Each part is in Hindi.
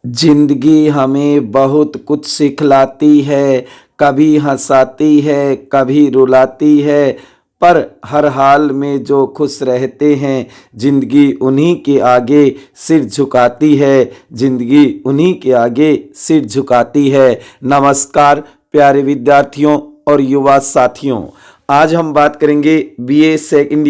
जिंदगी हमें बहुत कुछ सिखलाती है, कभी हंसाती है, कभी रुलाती है, पर हर हाल में जो खुश रहते हैं, जिंदगी उन्हीं के आगे सिर झुकाती है, जिंदगी उन्हीं के आगे सिर झुकाती है। नमस्कार प्यारे विद्यार्थियों और युवा साथियों, आज हम बात करेंगे बीए सेकेंड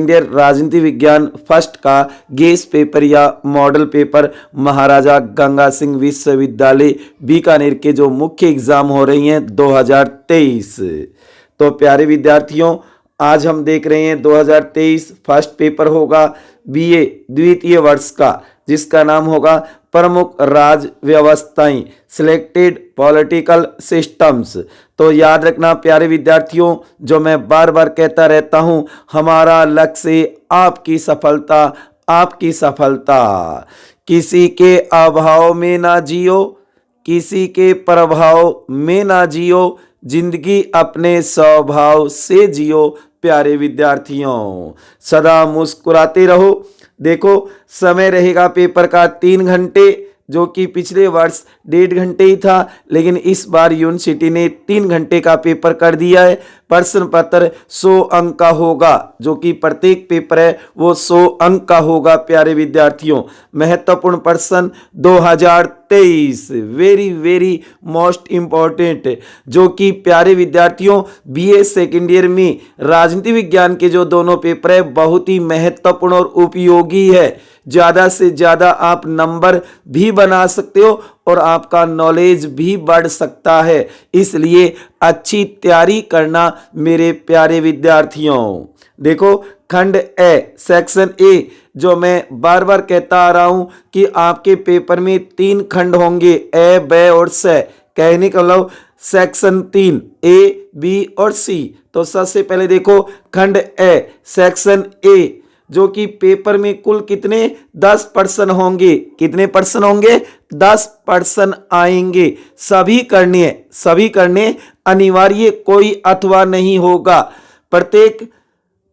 ईयर राजनीति विज्ञान फर्स्ट का गेस्ट पेपर या मॉडल पेपर महाराजा गंगा सिंह विश्वविद्यालय बीकानेर के जो मुख्य एग्जाम हो रही हैं 2023। तो प्यारे विद्यार्थियों, आज हम देख रहे हैं 2023 फर्स्ट पेपर होगा बीए द्वितीय वर्ष का, जिसका नाम होगा प्रमुख राज्य व्यवस्थाएं, सिलेक्टेड पॉलिटिकल सिस्टम्स। तो याद रखना प्यारे विद्यार्थियों, जो मैं बार बार कहता रहता हूं, हमारा लक्ष्य आपकी सफलता, आपकी सफलता। किसी के अभाव में ना जियो, किसी के प्रभाव में ना जियो, जिंदगी अपने स्वभाव से जियो। प्यारे विद्यार्थियों, सदा मुस्कुराते रहो। देखो, समय रहेगा पेपर का 3 घंटे, जो कि पिछले वर्ष 1.5 घंटे ही था, लेकिन इस बार यूनिवर्सिटी ने 3 घंटे का पेपर कर दिया है। प्रश्न पत्र 100 अंक का होगा, जो कि प्रत्येक पेपर है वो 100 अंक का होगा। प्यारे विद्यार्थियों, महत्वपूर्ण प्रश्न 2023 वेरी वेरी मोस्ट इंपॉर्टेंट, जो कि प्यारे विद्यार्थियों बीए सेकेंड ईयर में राजनीति विज्ञान के जो दोनों पेपर है बहुत ही महत्वपूर्ण और उपयोगी है। ज़्यादा से ज़्यादा आप नंबर भी बना सकते हो और आपका नॉलेज भी बढ़ सकता है, इसलिए अच्छी तैयारी करना मेरे प्यारे विद्यार्थियों। देखो, खंड ए सेक्शन ए, जो मैं बार बार कहता आ रहा हूं कि आपके पेपर में 3 खंड होंगे, ए, बे और से। कहने का मतलब सेक्शन 3 ए, बी और सी। तो सबसे पहले देखो खंड ए सेक्शन ए, जो कि पेपर में कुल कितने 10% होंगे। कितने पर्सन होंगे? 10% आएंगे। सभी करने हैं, सभी करने अनिवार्य, कोई अथवा नहीं होगा। प्रत्येक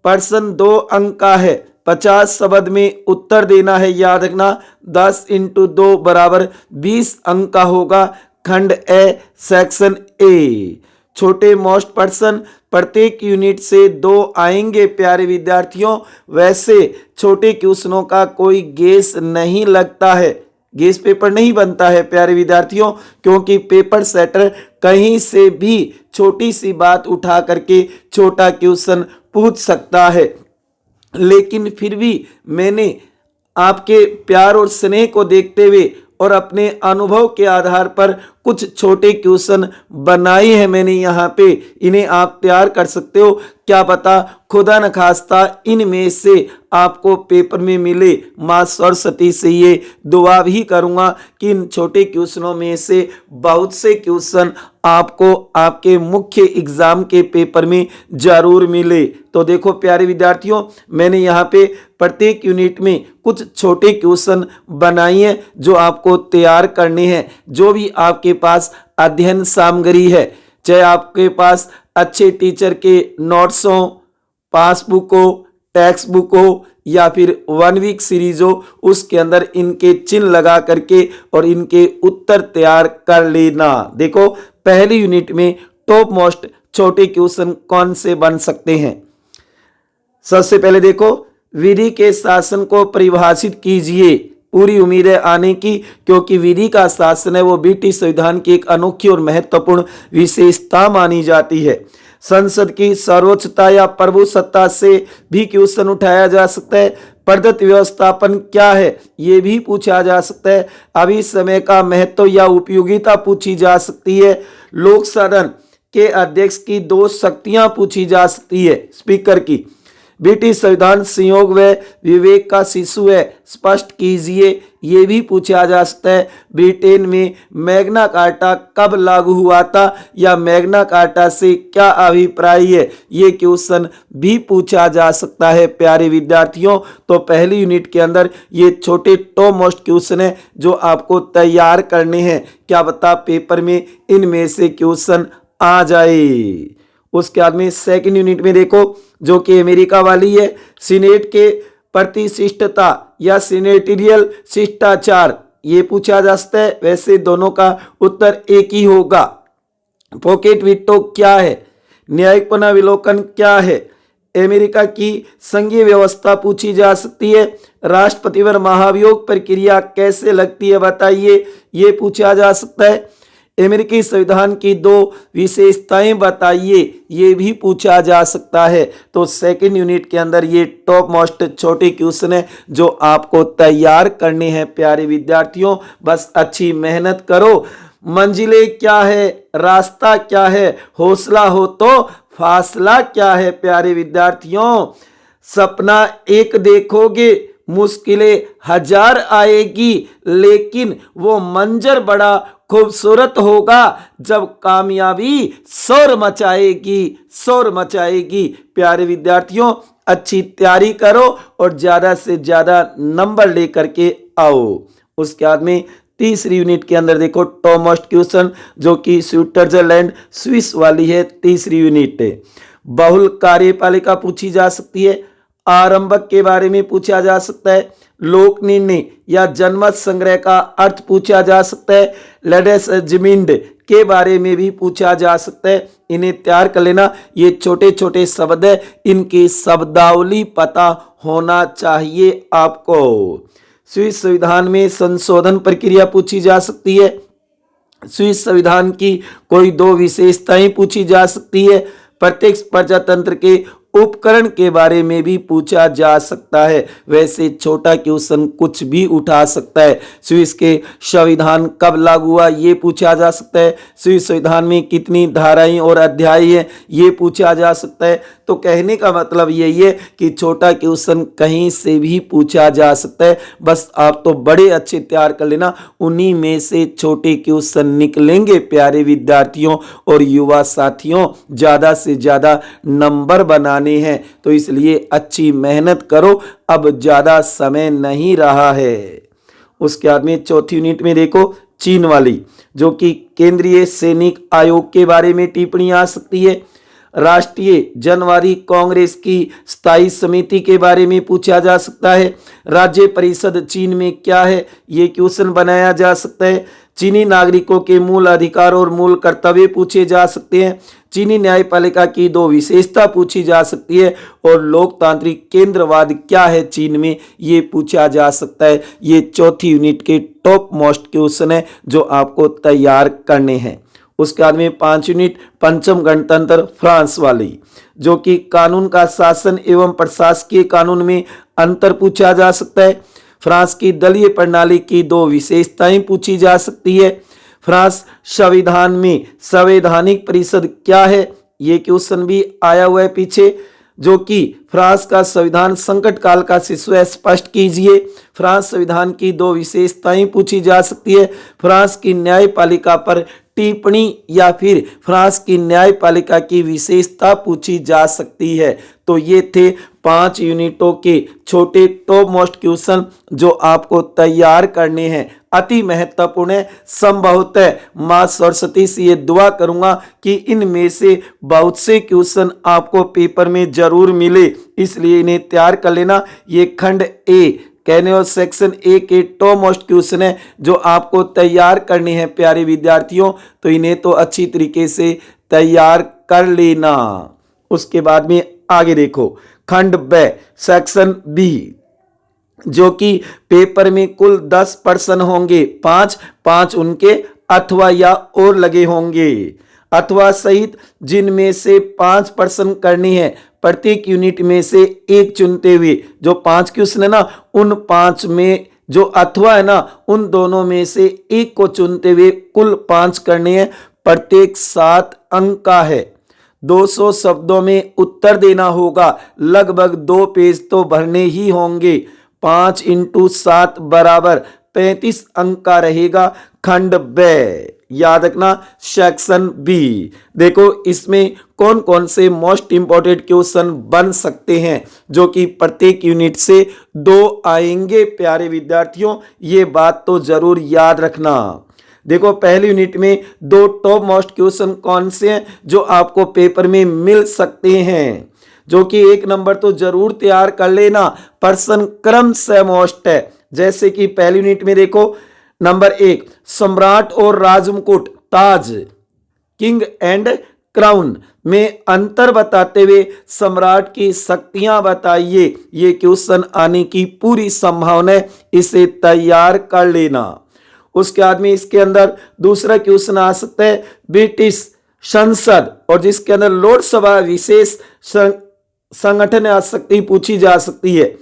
पर्सन 2 अंक का है। 50 शब्द में उत्तर देना है। याद रखना 10 × 2 = 20 अंक का होगा। खंड ए सेक्शन ए। छोटे मोस्ट पर्सन प्रत्येक यूनिट से 2 आएंगे। प्यारे विद्यार्थियों, वैसे छोटे क्वेश्चनों का कोई गेस नहीं लगता है, गेस पेपर नहीं बनता है प्यारे विद्यार्थियों, क्योंकि पेपर सेटर कहीं से भी छोटी सी बात उठा करके छोटा क्वेश्चन पूछ सकता है। लेकिन फिर भी मैंने आपके प्यार और स्नेह को देखते हुए और अपने अनुभव के आधार पर कुछ छोटे क्वेश्चन बनाए हैं मैंने यहाँ पे। इन्हें आप तैयार कर सकते हो। क्या पता खुदा न खास्ता इनमें से आपको पेपर में मिले। माँ सरस्वती से ये दुआ भी करूँगा कि इन छोटे क्वेश्चनों में से बहुत से क्वेश्चन आपको आपके मुख्य एग्जाम के पेपर में जरूर मिले। तो देखो प्यारे विद्यार्थियों, मैंने यहाँ पे प्रत्येक यूनिट में कुछ छोटे क्वेश्चन बनाए हैं जो आपको तैयार करने हैं। जो भी आपके पास अध्ययन सामग्री है, चाहे आपके पास अच्छे टीचर के नोट्स हो, पासबुक हो, टेक्स्ट बुक हो या फिर 1 वीक सीरीज हो, उसके अंदर इनके चिन्ह लगा करके और इनके उत्तर तैयार कर लेना। देखो, पहली यूनिट में टॉप मोस्ट छोटे क्वेश्चन कौन से बन सकते हैं। सबसे पहले देखो, विधि के शासन को परिभाषित कीजिए। पूरी उम्मीद है आने की, क्योंकि विधि का शासन है वो ब्रिटिश संविधान की एक अनोखी और महत्वपूर्ण विशेषता मानी जाती है। संसद की सर्वोच्चता या प्रभुसत्ता से भी क्वेश्चन उठाया जा सकता है। प्रदत्त व्यवस्थापन क्या है ये भी पूछा जा सकता है। अभी समय का महत्व या उपयोगिता पूछी जा सकती है। लोक सदन के अध्यक्ष की 2 शक्तियां पूछी जा सकती है। स्पीकर की। ब्रिटिश संविधान संयोग व विवेक का शिशु है, स्पष्ट कीजिए, ये भी पूछा जा सकता है। ब्रिटेन में मैग्ना कार्टा कब लागू हुआ था या मैग्ना कार्टा से क्या अभिप्राय है, ये क्वेश्चन भी पूछा जा सकता है प्यारे विद्यार्थियों। तो पहली यूनिट के अंदर ये छोटे टॉप मोस्ट क्वेश्चन है जो आपको तैयार करने हैं। क्या पता पेपर में इनमें से क्वेश्चन आ जाए। उसके बाद में सेकंड यूनिट में देखो, जो कि अमेरिका वाली है, सीनेट के प्रतिशिष्टता या सीनेटेरियल शिष्टाचार, ये पूछा जा सकता है। वैसे दोनों का उत्तर एक ही होगा। पॉकेट वीटो क्या है? न्यायिक पुनर्विलोकन क्या है? अमेरिका की संघीय व्यवस्था पूछी जा सकती है। राष्ट्रपति पर महाभियोग प्रक्रिया कैसे लगती है बताइए, ये पूछा जा सकता है। अमेरिकी संविधान की 2 विशेषताएं बताइए, ये भी पूछा जा सकता है। तो सेकंड यूनिट के अंदर ये टॉप मोस्ट छोटे क्वेश्चन है जो आपको तैयार करने हैं प्यारे विद्यार्थियों। बस अच्छी मेहनत करो। मंजिलें क्या है, रास्ता क्या है, हौसला हो तो फासला क्या है प्यारे विद्यार्थियों। सपना एक देखोगे, मुश्किलें 1000 आएगी, लेकिन वो मंजर बड़ा खूबसूरत होगा जब कामयाबी शोर मचाएगी, शोर मचाएगी। प्यारे विद्यार्थियों अच्छी तैयारी करो और ज्यादा से ज्यादा नंबर लेकर के आओ। उसके बाद में तीसरी यूनिट के अंदर देखो टॉप मोस्ट क्वेश्चन जो कि स्विट्जरलैंड स्विस वाली है। तीसरी यूनिट है बहुल कार्यपालिका पूछी जा सकती है। आरंभक के बारे में पूछा जा सकता है। लोक निर्णय या जनमत संग्रह का अर्थ पूछा जा सकता है। लेडेसजमेंट के बारे में भी पूछा जा सकता है। इन्हें तैयार कर लेना। ये छोटे छोटे शब्द है, इनकी शब्दावली पता होना चाहिए आपको। स्विस संविधान में संशोधन प्रक्रिया पूछी जा सकती है। स्विस संविधान की कोई 2 विशेषताएं पूछी जा सकती है। प्रत्यक्ष प्रजातंत्र के उपकरण के बारे में भी पूछा जा सकता है। वैसे छोटा क्वेश्चन कुछ भी उठा सकता है। स्विस के संविधान कब लागू हुआ ये पूछा जा सकता है। स्विस संविधान में कितनी धाराएं और अध्याय हैं ये पूछा जा सकता है। तो कहने का मतलब यही है कि छोटा क्वेश्चन कहीं से भी पूछा जा सकता है। बस आप तो बड़े अच्छे तैयार कर लेना, उन्हीं में से छोटे क्वेश्चन निकलेंगे प्यारे विद्यार्थियों और युवा साथियों। ज्यादा से ज्यादा नंबर बनाने हैं, तो इसलिए अच्छी मेहनत करो। अब ज्यादा समय नहीं रहा है। उसके बाद में चौथी यूनिट में देखो चीन वाली जो कि केंद्रीय सैनिक आयोग के बारे में टिप्पणी आ सकती है। राष्ट्रीय जनवादी कांग्रेस की स्थायी समिति के बारे में पूछा जा सकता है। राज्य परिषद चीन में क्या है ये क्वेश्चन बनाया जा सकता है। चीनी नागरिकों के मूल अधिकार और मूल कर्तव्य पूछे जा सकते हैं। चीनी न्यायपालिका की 2 विशेषता पूछी जा सकती है और लोकतांत्रिक केंद्रवाद क्या है चीन में ये पूछा जा सकता है। ये चौथी यूनिट के टॉप मोस्ट क्वेश्चन है जो आपको तैयार करने हैं। उसके बाद में 5 यूनिट पंचम गणतंत्र फ्रांस वाली जो कि कानून का शासन एवं प्रशासकीय कानून में अंतर पूछा जा सकता है। फ्रांस की दलीय प्रणाली की 2 विशेषताएं पूछी जा सकती है। फ्रांस संविधान में संवैधानिक परिषद क्या है ये क्वेश्चन भी आया हुआ है पीछे, जो कि फ्रांस का संविधान संकट काल का शिशु है, स्पष्ट कीजिए। फ्रांस संविधान की 2 विशेषताएं पूछी जा सकती है। फ्रांस की न्यायपालिका पर टिप्पणी या फिर फ्रांस की न्यायपालिका की विशेषता पूछी जा सकती है। तो ये थे 5 यूनिटों के छोटे टॉप मोस्ट क्वेश्चन जो आपको तैयार करने हैं। अति महत्वपूर्ण है। संभवतः मां सरस्वती से ये दुआ करूंगा कि इनमें से बहुत से क्वेश्चन आपको पेपर में जरूर मिले, इसलिए इन्हें तैयार कर लेना। ये खंड ए कहने और सेक्शन ए के टॉप मोस्ट क्वेश्चन है जो आपको तैयार करने हैं प्यारे विद्यार्थियों। तो इन्हें तो अच्छी तरीके से तैयार कर लेना। उसके बाद में आगे देखो खंड ब सेक्शन बी जो कि पेपर में कुल 10 प्रश्न होंगे। 5 उनके अथवा या और लगे होंगे, अथवा सहित जिनमें से 5 प्रश्न करनी है। प्रत्येक यूनिट में से एक चुनते हुए जो 5 क्वेश्चन है ना, उन 5 में जो अथवा है ना, उन दोनों में से एक को चुनते हुए कुल 5 करने हैं। प्रत्येक 7 अंक का है। 200 शब्दों में उत्तर देना होगा। लगभग 2 पेज तो भरने ही होंगे। 5 × 7 बराबर 35 अंक का रहेगा। खंड ब याद रखना सेक्शन बी। देखो इसमें कौन कौन से मोस्ट इंपोर्टेंट क्वेश्चन बन सकते हैं जो कि प्रत्येक यूनिट से 2 आएंगे प्यारे विद्यार्थियों। ये बात तो जरूर याद रखना। देखो पहली यूनिट में 2 टॉप मोस्ट क्वेश्चन कौन से हैं जो आपको पेपर में मिल सकते हैं, जो कि 1 नंबर तो जरूर तैयार कर लेना। प्रश्न क्रम से मोस्ट है। जैसे कि पहली यूनिट में देखो नंबर 1, सम्राट और राजमुकुट ताज, किंग एंड क्राउन में अंतर बताते हुए सम्राट की शक्तियां बताइए। ये क्वेश्चन आने की पूरी संभावना है, इसे तैयार कर लेना। उसके बाद में इसके अंदर दूसरा क्वेश्चन आ सकता है ब्रिटिश संसद, और जिसके अंदर लोकसभा विशेष संगठन आ सकती पूछी जा सकती है।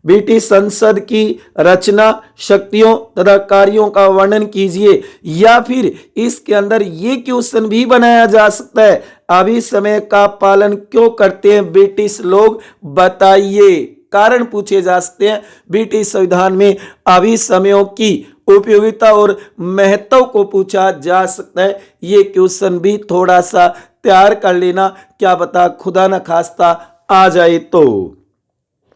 ब्रिटिश संसद की रचना, शक्तियों तथा कार्यों का वर्णन कीजिए। या फिर इसके अंदर ये क्वेश्चन भी बनाया जा सकता है, अभी समय का पालन क्यों करते हैं ब्रिटिश लोग, बताइए। कारण पूछे जा सकते हैं ब्रिटिश संविधान में अभी समयों की उपयोगिता और महत्व को पूछा जा सकता है। ये क्वेश्चन भी थोड़ा सा तैयार कर लेना, क्या पता खुदा न खास्ता आ जाए तो।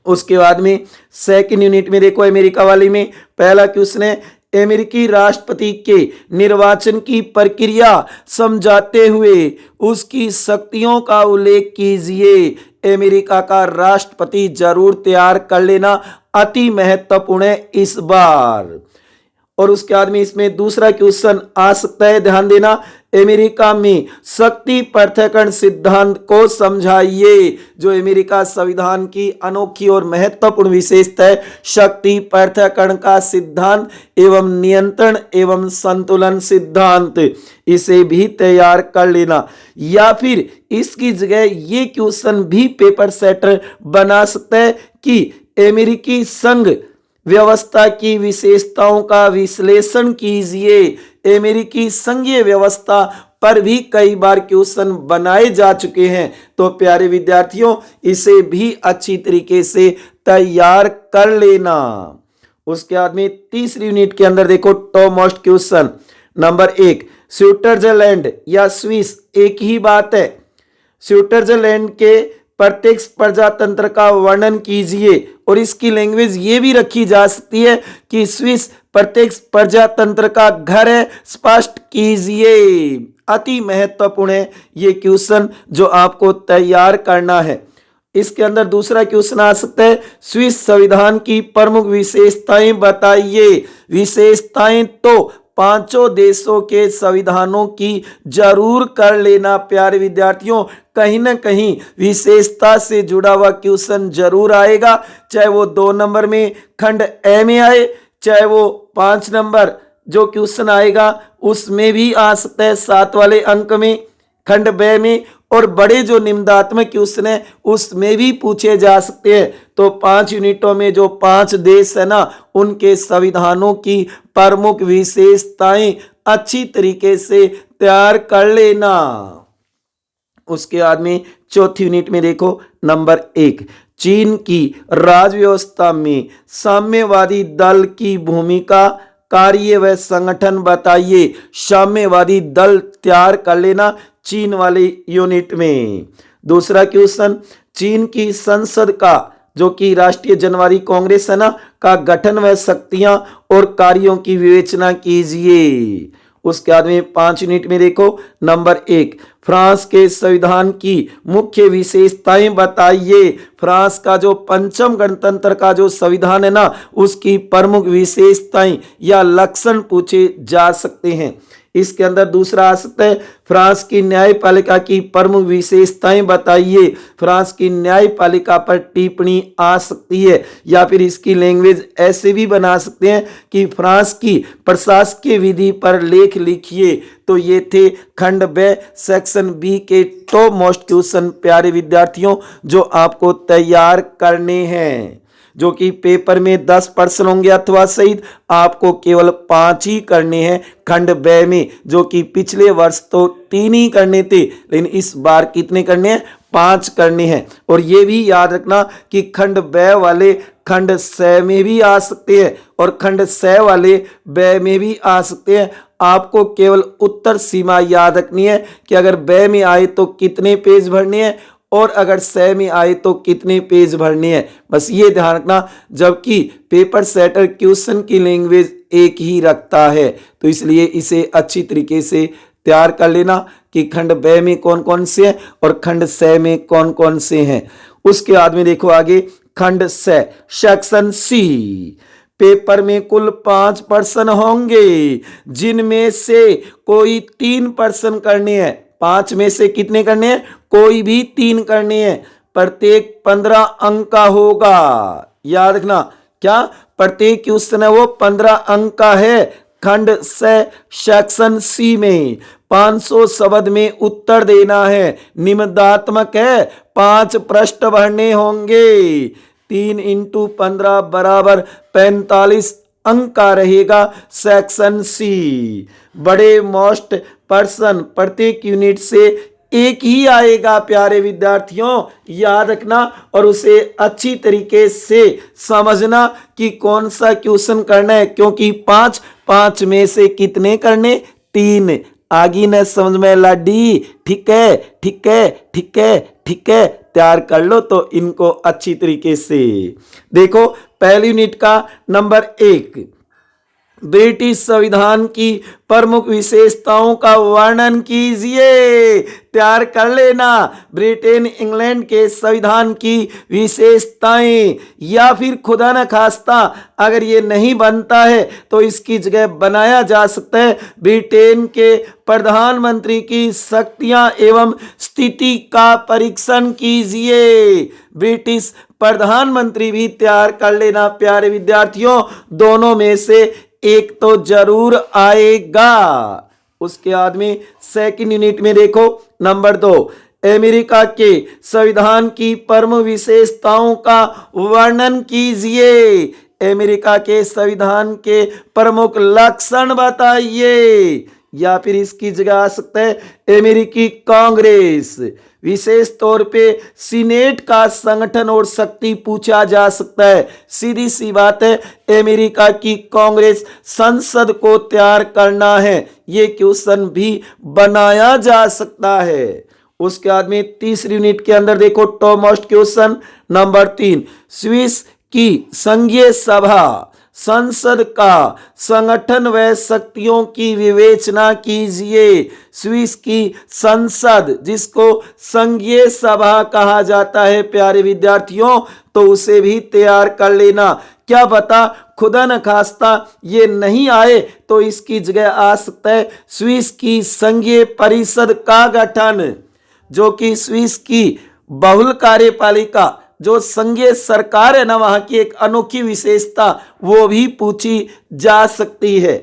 उसके बाद में सेकंड यूनिट में देखो अमेरिका वाली में पहला क्वेश्चन है अमेरिकी राष्ट्रपति के निर्वाचन की प्रक्रिया समझाते हुए उसकी शक्तियों का उल्लेख कीजिए। अमेरिका का राष्ट्रपति जरूर तैयार कर लेना, अति महत्वपूर्ण है इस बार। और उसके बाद में इसमें दूसरा क्वेश्चन आ सकता है, ध्यान देना, अमेरिका में शक्ति पृथक्करण सिद्धांत को समझाइए। जो अमेरिका संविधान की अनोखी और महत्वपूर्ण विशेषता है, शक्ति पृथक्करण का सिद्धांत एवं नियंत्रण एवं संतुलन सिद्धांत, इसे भी तैयार कर लेना। या फिर इसकी जगह ये क्वेश्चन भी पेपर सेटर बना सकता है कि अमेरिकी संघ व्यवस्था की विशेषताओं का विश्लेषण कीजिए। अमेरिकी संघीय व्यवस्था पर भी कई बार क्वेश्चन बनाए जा चुके हैं, तो प्यारे विद्यार्थियों इसे भी अच्छी तरीके से तैयार कर लेना। उसके बाद में तीसरी यूनिट के अंदर देखो top most question number 1, Switzerland या स्विस एक ही बात है। स्विट्जरलैंड के प्रत्यक्ष प्रजातंत्र का वर्णन कीजिए, और इसकी लैंग्वेज ये भी रखी जा सकती है कि स्विस प्रत्यक्ष प्रजातंत्र का घर है, स्पष्ट कीजिए। अति महत्वपूर्ण है ये क्वेश्चन जो आपको तैयार करना है। इसके अंदर दूसरा क्वेश्चन आ सकता है स्विस संविधान की प्रमुख विशेषताएं बताइए। विशेषताएं तो पांचों देशों के संविधानों की जरूर कर लेना प्यारे विद्यार्थियों, कहीं ना कहीं विशेषता से जुड़ा हुआ क्वेश्चन जरूर आएगा, चाहे वो 2 नंबर में खंड ए में आए, चाहे वो 5 नंबर जो क्वेश्चन आएगा उसमें भी आ सकता है 7 वाले अंक में खंड ब में, और बड़े जो निम्नात्मक क्वेश्चन है उसमें भी पूछे जा सकते हैं। तो 5 यूनिटों में जो 5 देश है ना, उनके संविधानों की प्रमुख विशेषताएं अच्छी तरीके से तैयार कर लेना। उसके बाद में चौथी यूनिट में देखो नंबर 1, चीन की राज व्यवस्था में साम्यवादी दल की भूमिका, कार्य व संगठन बताइए। साम्यवादी दल तैयार कर लेना चीन वाले यूनिट में। दूसरा क्वेश्चन, चीन की संसद का जो कि राष्ट्रीय जनवारी कांग्रेस है ना, का गठन व शक्तियां और कार्यों की विवेचना कीजिए। उसके बाद में 5 यूनिट में देखो नंबर 1, फ्रांस के संविधान की मुख्य विशेषताएं बताइए। फ्रांस का जो पंचम गणतंत्र का जो संविधान है ना, उसकी प्रमुख विशेषताएं या लक्षण पूछे जा सकते हैं। इसके अंदर दूसरा आ सकता है फ्रांस की न्यायपालिका की प्रमुख विशेषताएं बताइए। फ्रांस की न्यायपालिका पर टिप्पणी आ सकती है, या फिर इसकी लैंग्वेज ऐसे भी बना सकते हैं कि फ्रांस की प्रशासकीय विधि पर लेख लिखिए। तो ये थे खंड ब सेक्शन बी के टॉप मोस्ट क्वेश्चन प्यारे विद्यार्थियों जो आपको तैयार करने हैं, जो कि पेपर में 10 प्रश्न होंगे अथवा सहित आपको केवल 5 ही करने हैं खंड ब में, जो कि पिछले वर्ष तो 3 ही करने थे, लेकिन इस बार कितने करने हैं, 5 करने हैं। और ये भी याद रखना कि खंड ब वाले खंड स में भी आ सकते हैं और खंड स वाले ब में भी आ सकते हैं। आपको केवल उत्तर सीमा याद रखनी है कि अगर ब में आए तो कितने पेज भरने हैं और अगर स में आए तो कितने पेज भरने हैं, बस ये ध्यान रखना। जबकि पेपर सेटर क्वेश्चन की लैंग्वेज एक ही रखता है, तो इसलिए इसे अच्छी तरीके से तैयार कर लेना कि खंड ब में कौन कौन से हैं और खंड स में कौन कौन से हैं। उसके बाद में देखो आगे खंड स सेक्शन सी, पेपर में कुल 5 प्रश्न होंगे, जिनमें से कोई 3 प्रश्न करने हैं। 5 में से कितने करने हैं? कोई भी 3 करने हैं। प्रत्येक 15 अंक का होगा। याद रखना, क्या प्रत्येक क्वेश्चन है वो 15 अंक का है। खंड से सेक्शन सी में 500 शब्द में उत्तर देना है। निबंधात्मक है, 5 प्रश्न भरने होंगे। 3 × 15 बराबर 45 अंक का रहेगा सेक्शन सी। बड़े मोस्ट प्रश्न प्रत्येक यूनिट से एक ही आएगा प्यारे विद्यार्थियों, याद रखना और उसे अच्छी तरीके से समझना कि कौन सा क्वेश्चन करना है, क्योंकि 5 में से कितने करने? 3। आगे न समझ में लाडी? ठीक है, ठीक है, ठीक है, ठीक है, तैयार कर लो तो इनको अच्छी तरीके से। देखो पहली यूनिट का नंबर 1, ब्रिटिश संविधान की प्रमुख विशेषताओं का वर्णन कीजिए। तैयार कर लेना। ब्रिटेन इंग्लैंड के संविधान की विशेषताएं, या फिर खुदा न खास्ता अगर ये नहीं बनता है तो इसकी जगह बनाया जा सकता है ब्रिटेन के प्रधानमंत्री की शक्तियां एवं स्थिति का परीक्षण कीजिए। ब्रिटिश प्रधानमंत्री भी तैयार कर लेना प्यारे विद्यार्थियों, दोनों में से एक तो जरूर आएगा। उसके बाद में सेकंड यूनिट में देखो नंबर 2, अमेरिका के संविधान की प्रमुख विशेषताओं का वर्णन कीजिए। अमेरिका के संविधान के प्रमुख लक्षण बताइए। या फिर इसकी जगह आ सकता है अमेरिकी कांग्रेस, विशेष तौर पे सीनेट का संगठन और शक्ति पूछा जा सकता है। सीधी सी बात है, अमेरिका की कांग्रेस संसद को तैयार करना है, ये क्वेश्चन भी बनाया जा सकता है। उसके बाद में तीसरी यूनिट के अंदर देखो top most question number 3, Swiss की संघीय सभा संसद का संगठन व शक्तियों की विवेचना कीजिए। स्विस की संसद, जिसको संघीय सभा कहा जाता है प्यारे विद्यार्थियों, तो उसे भी तैयार कर लेना। क्या पता खुदा न खास्ता ये नहीं आए तो इसकी जगह आ सकता है स्विस की संघीय परिषद का गठन, जो कि स्विस की बहुल कार्यपालिका जो संघीय सरकार है ना, वहां की एक अनोखी विशेषता वो भी पूछी जा सकती है।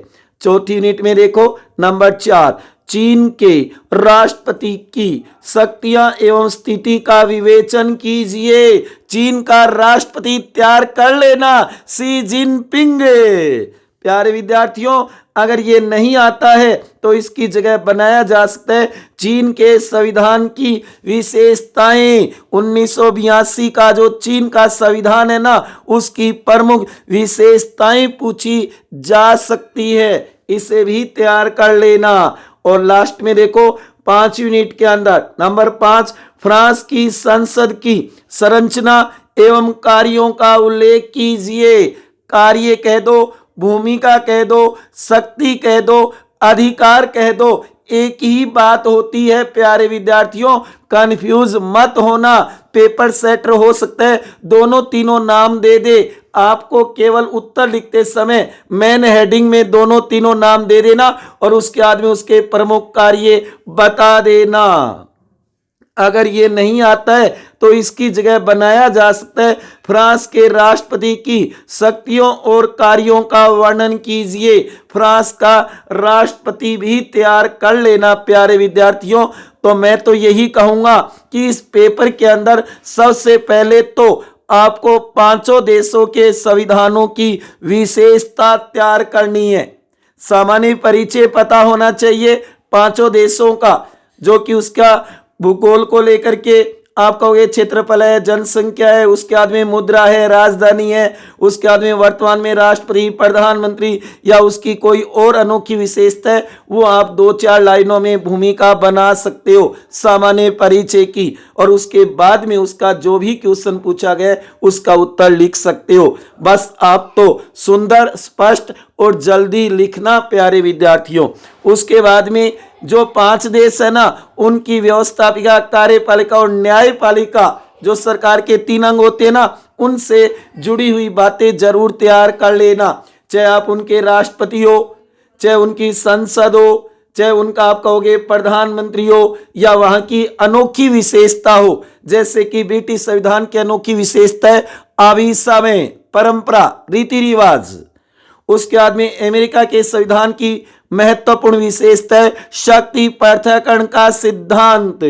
चौथी यूनिट में देखो नंबर 4, चीन के राष्ट्रपति की शक्तियां एवं स्थिति का विवेचन कीजिए। चीन का राष्ट्रपति तैयार कर लेना, शी जिनपिंग। प्यारे विद्यार्थियों, अगर ये नहीं आता है तो इसकी जगह बनाया जा सकता है चीन के संविधान की विशेषताएं। 1982 का जो चीन का संविधान है ना, उसकी प्रमुख विशेषताएं पूछी जा सकती है, इसे भी तैयार कर लेना। और लास्ट में देखो 5 यूनिट के अंदर नंबर 5, फ्रांस की संसद की संरचना एवं कार्यों का उल्लेख कीजिए। कार्य कह दो, भूमिका कह दो, शक्ति कह दो, अधिकार कह दो, एक ही बात होती है प्यारे विद्यार्थियों, कंफ्यूज मत होना। पेपर सेटर हो सकता है दोनों तीनों नाम दे दे, आपको केवल उत्तर लिखते समय मेन हेडिंग में दोनों तीनों नाम दे देना और उसके बाद में उसके प्रमुख कार्य बता देना। अगर ये नहीं आता है तो इसकी जगह बनाया जा सकता है फ्रांस के राष्ट्रपति की शक्तियों और कार्यों का वर्णन कीजिए। फ्रांस का राष्ट्रपति भी तैयार कर लेना प्यारे विद्यार्थियों। तो मैं तो यही कहूंगा कि इस पेपर के अंदर सबसे पहले तो आपको 5 देशों के संविधानों की विशेषता तैयार करनी है। सामान्य परिचय पता होना चाहिए 5 देशों का, जो कि उसका भूगोल को लेकर के आप कहोगे क्षेत्रफल है, जनसंख्या है, उसके बाद में मुद्रा है, राजधानी है, उसके बाद में वर्तमान में राष्ट्रपति, प्रधानमंत्री या उसकी कोई और अनोखी विशेषता है, वो आप 2-4 लाइनों में भूमिका बना सकते हो सामान्य परिचय की, और उसके बाद में उसका जो भी क्वेश्चन पूछा गया उसका उत्तर लिख सकते हो। बस आप तो सुंदर, स्पष्ट और जल्दी लिखना प्यारे विद्यार्थियों। उसके बाद में जो 5 देश है ना, उनकी व्यवस्थापिका, कार्यपालिका और न्यायपालिका, जो सरकार के 3 अंग होते हैं ना, उनसे जुड़ी हुई बातें जरूर तैयार कर लेना, चाहे आप उनके राष्ट्रपति हो, चाहे उनकी संसद हो, चाहे उनका आप कहोगे प्रधानमंत्री हो, या वहां की अनोखी विशेषता हो। जैसे कि ब्रिटिश संविधान की अनोखी विशेषता है आवी समय, परंपरा, रीति रिवाज। उसके बाद में अमेरिका के संविधान की महत्वपूर्ण विशेषता है शक्ति पृथक्करण का सिद्धांत।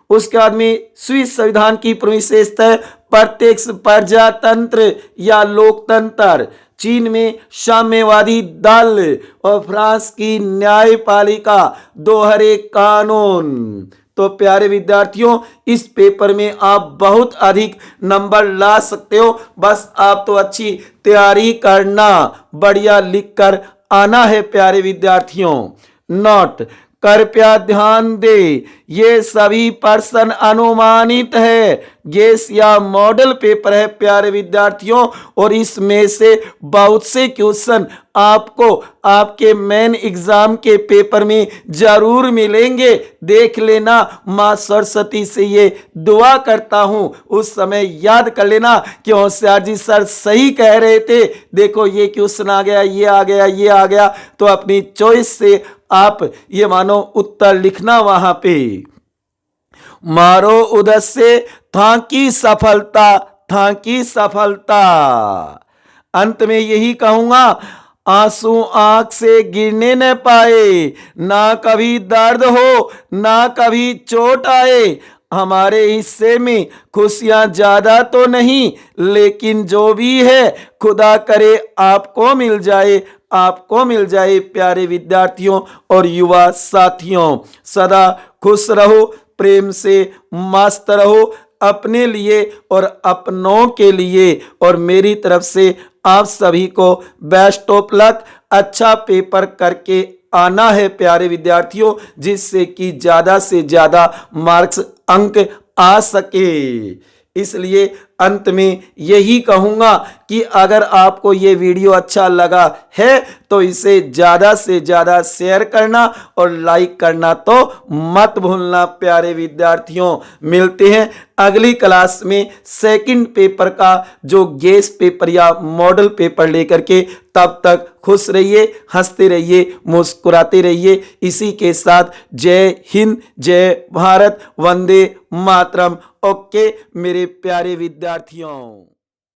उसके बाद में स्विस संविधान की विशेषता है प्रत्यक्ष प्रजातंत्र या लोकतंत्र। चीन में साम्यवादी दल और फ्रांस की न्यायपालिका, दोहरे कानून। तो प्यारे विद्यार्थियों, इस पेपर में आप बहुत अधिक नंबर ला सकते हो। बस आप तो अच्छी तैयारी करना, बढ़िया लिखकर आना है प्यारे विद्यार्थियों। नोट कृपया ध्यान दे, ये सभी प्रश्न अनुमानित है, गेस या मॉडल पेपर है प्यारे विद्यार्थियों, और इसमें से बहुत से क्वेश्चन आपको आपके मेन एग्जाम के पेपर में जरूर मिलेंगे। देख लेना, मां सरस्वती से ये दुआ करता हूं उस समय याद कर लेना कि होशियार जी सर सही कह रहे थे, देखो ये क्वेश्चन आ गया, ये आ गया, ये आ गया। तो अपनी चॉइस से आप ये मानो उत्तर लिखना वहां पे। मारो उद्देश्य था की सफलता, था की सफलता। अंत में यही कहूंगा, आंसू आंख से गिरने न पाए, ना कभी दर्द हो ना कभी चोट आए। हमारे हिस्से में खुशियां ज्यादा तो नहीं, लेकिन जो भी है खुदा करे आपको मिल जाए, आपको मिल जाए। प्यारे विद्यार्थियों और युवा साथियों, सदा खुश रहो, प्रेम से मस्त रहो, अपने लिए और अपनों के लिए। और मेरी तरफ से आप सभी को बेस्ट ऑफ लक, अच्छा पेपर करके आना है प्यारे विद्यार्थियों, जिससे कि ज्यादा से ज्यादा मार्क्स, अंक आ सके। इसलिए अंत में यही कहूंगा कि अगर आपको ये वीडियो अच्छा लगा है तो इसे ज्यादा से ज्यादा शेयर करना और लाइक करना तो मत भूलना प्यारे विद्यार्थियों। मिलते हैं अगली क्लास में सेकंड पेपर का जो गेस पेपर या मॉडल पेपर लेकर के। तब तक खुश रहिए, हंसते रहिए, मुस्कुराते रहिए। इसी के साथ जय हिंद, जय भारत, वंदे मातरम। ओके मेरे प्यारे विद्यार्थियों।